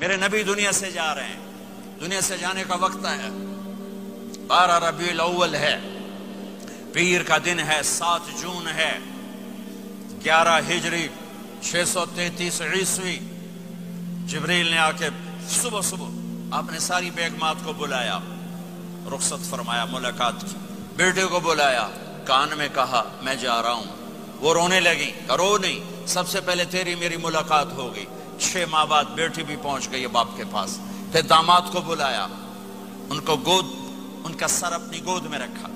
میرے نبی دنیا سے جا رہے ہیں، دنیا سے جانے کا وقت ہے، 12 ربیع الاول ہے، پیر کا دن ہے، 7 جون ہے، 11 ہجری 633 عیسوی۔ جبریل نے آ کے صبح صبح آپ نے ساری بیگمات کو بلایا، رخصت فرمایا، ملاقات کی، بیٹے کو بلایا، کان میں کہا میں جا رہا ہوں۔ وہ رونے لگی، رو نہیں، سب سے پہلے تیری میری ملاقات ہوگی۔ 6 ماہ بعد بیٹی بھی پہنچ گئی باپ کے پاس۔ پھر داماد کو بلایا، ان کو ان کا سر اپنی گود میں رکھا،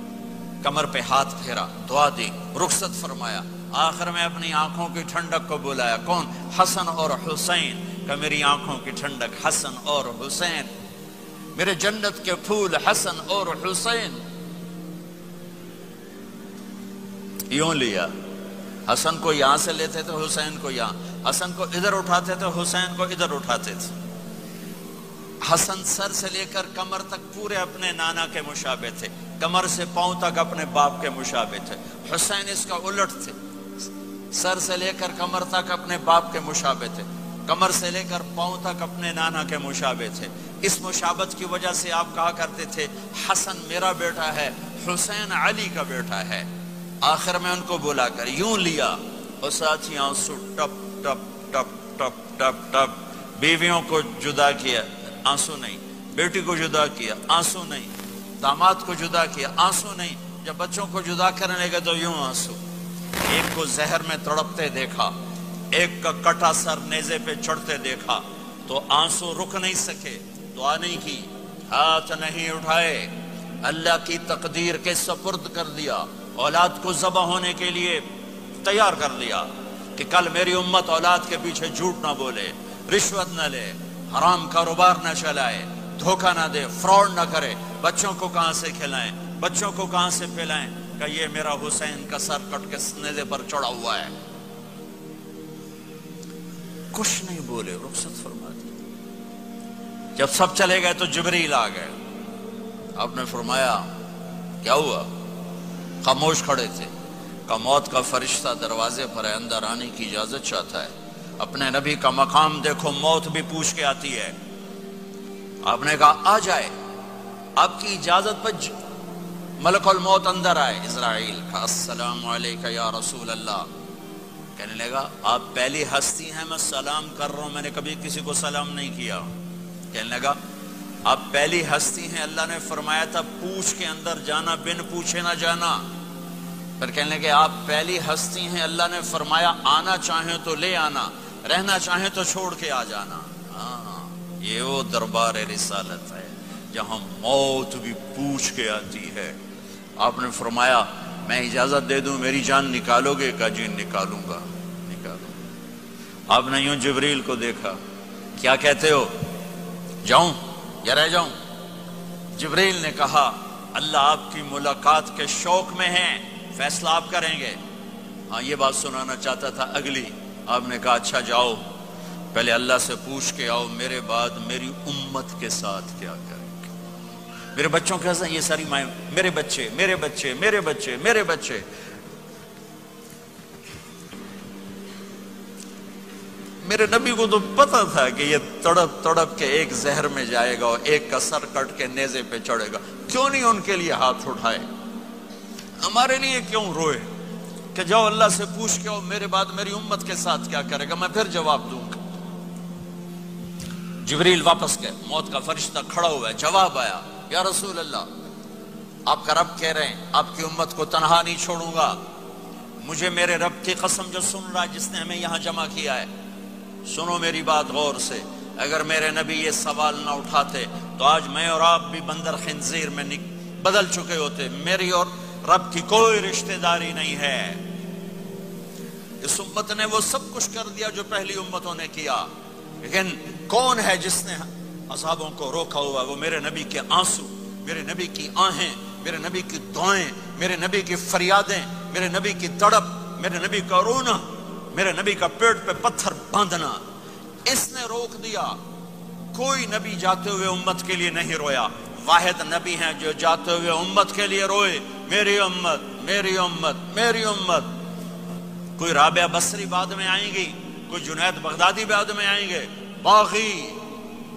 کمر پہ ہاتھ پھیرا، دعا دی، رخصت فرمایا۔ آخر میں اپنی آنکھوں کی ٹھنڈک کو بلایا، کون؟ حسن اور حسین، کہ میری آنکھوں کی ٹھنڈک حسن اور حسین، میرے جنت کے پھول حسن اور حسین۔ یوں لیا، حسن کو یہاں سے لیتے تھے، حسین کو یہاں، حسن کو ادھر اٹھاتے تھے، حسین کو ادھر اٹھاتے تھے۔ حسن سر سے لے کر کمر تک پورے اپنے نانا کے مشابہ تھے، کمر سے پاؤں تک اپنے باپ کے مشابہ تھے۔ حسین اس کا الٹ تھے، سر سے لے کر کمر تک اپنے باپ کے مشابہ تھے، کمر سے لے کر پاؤں تک اپنے نانا کے مشابہ تھے۔ اس مشابہت کی وجہ سے آپ کہا کرتے تھے حسن میرا بیٹا ہے، حسین علی کا بیٹا ہے۔ آخر میں ان کو بلا کر یوں لیا، اور ساتھ ہی آنسو ٹپ ٹپ ٹپ ٹپ ٹپ ٹپ۔ بیویوں کو جدا کیا، آنسو نہیں، بیٹی کو جدا کیا، آنسو نہیں، داماد کو جدا کیا، آنسو نہیں، جب بچوں کو جدا کرنے لگے تو یوں آنسو۔ ایک کو زہر میں تڑپتے دیکھا، ایک کا کٹا سر نیزے پہ چڑھتے دیکھا، تو آنسو رک نہیں سکے، دعا نہیں کی، ہاتھ نہیں اٹھائے، اللہ کی تقدیر کے سپرد کر دیا، اولاد کو ذبح ہونے کے لیے تیار کر لیا کہ کل میری امت اولاد کے پیچھے جھوٹ نہ بولے، رشوت نہ لے، حرام کاروبار نہ چلائے، دھوکہ نہ دے، فراڈ نہ کرے، بچوں کو کہاں سے کھلائیں، بچوں کو کہاں سے پلائیں، کہ یہ میرا حسین کا سر کٹ کے نیزے پر چڑھا ہوا ہے۔ کچھ نہیں بولے، رخصت فرما دی۔ جب سب چلے گئے تو جبریل آ گئے، آپ نے فرمایا کیا ہوا؟ خاموش کھڑے تھے، کہ موت کا فرشتہ دروازے پر ہے، اندر آنے کی اجازت چاہتا ہے۔ اپنے نبی کا مقام دیکھو، موت بھی پوچھ کے آتی ہے۔ آپ نے کہا آ جائے، آپ کی اجازت پر ملک الموت اندر آئے۔ اسرائیل کا السلام علیکہ یا رسول اللہ، کہنے لگا آپ پہلی ہستی ہیں، میں سلام کر رہا ہوں، میں نے کبھی کسی کو سلام نہیں کیا۔ کہنے لگا آپ پہلی ہستی ہیں، اللہ نے فرمایا تھا پوچھ کے اندر جانا، بن پوچھے نہ جانا۔ پھر کہنے لگے آپ پہلی ہستی ہیں، اللہ نے فرمایا آنا چاہیں تو لے آنا، رہنا چاہیں تو چھوڑ کے آ جانا۔ ہاں، یہ وہ دربار رسالت ہے جہاں موت بھی پوچھ کے آتی ہے۔ آپ نے فرمایا میں اجازت دے دوں میری جان نکالو گے؟ کہا جی نکالوں گا، نکالوں گا۔ آپ نے یوں جبریل کو دیکھا، کیا کہتے ہو، جاؤں یا رہ جاؤں؟ جبریل نے کہا اللہ آپ کی ملاقات کے شوق میں ہیں، فیصلہ آپ کریں گے۔ ہاں یہ بات سنانا چاہتا تھا اگلی۔ آپ نے کہا اچھا جاؤ، پہلے اللہ سے پوچھ کے آؤ میرے بعد میری امت کے ساتھ کیا کریں گے، میرے بچوں کے ساتھ۔ یہ ساری مائیں، میرے بچے میرے بچے میرے بچے میرے بچے۔ میرے نبی کو تو پتا تھا کہ یہ تڑپ تڑپ کے ایک زہر میں جائے گا اور ایک کا سر کٹ کے نیزے پہ چڑھے گا، کیوں نہیں ان کے لیے ہاتھ اٹھائے؟ ہمارے لیے کیوں روئے کہ جاؤ اللہ سے پوچھ کے آؤ میرے بعد میری امت کے ساتھ کیا کرے گا، میں پھر جواب دوں گا۔ جبریل واپس گئے، موت کا فرشتہ کھڑا ہوا ہے، جواب آیا یا رسول اللہ آپ کا رب کہہ رہے ہیں آپ کی امت کو تنہا نہیں چھوڑوں گا۔ مجھے میرے رب کی قسم جو سن رہا ہے، جس نے ہمیں یہاں جمع کیا ہے، سنو میری بات غور سے، اگر میرے نبی یہ سوال نہ اٹھاتے تو آج میں اور آپ بھی بندر خنزیر میں بدل چکے ہوتے۔ میری اور رب کی کوئی رشتہ داری نہیں ہے۔ اس امت نے وہ سب کچھ کر دیا جو پہلی امتوں نے کیا، لیکن کون ہے جس نے اصحابوں کو روکا ہوا؟ وہ میرے نبی کے آنسو، میرے نبی کی آہیں، میرے نبی کی دعائیں، میرے نبی کی فریادیں، میرے نبی کی تڑپ، میرے نبی کا رونا، میرے نبی کا پیٹ پہ پتھر باندھنا، اس نے روک دیا۔ کوئی نبی جاتے ہوئے امت کے لیے نہیں رویا، واحد نبی ہیں جو جاتے ہوئے امت کے لیے روئے، میری امت میری امت میری امت۔ کوئی رابعہ بصری بعد میں آئیں گی، کوئی جنید بغدادی بعد میں آئیں گے، باقی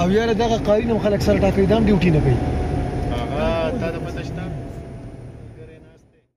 او یاره دغه قارین هم خلک سره ټاکي، دام ډیوټي نه کوي. هغه تا د پته شته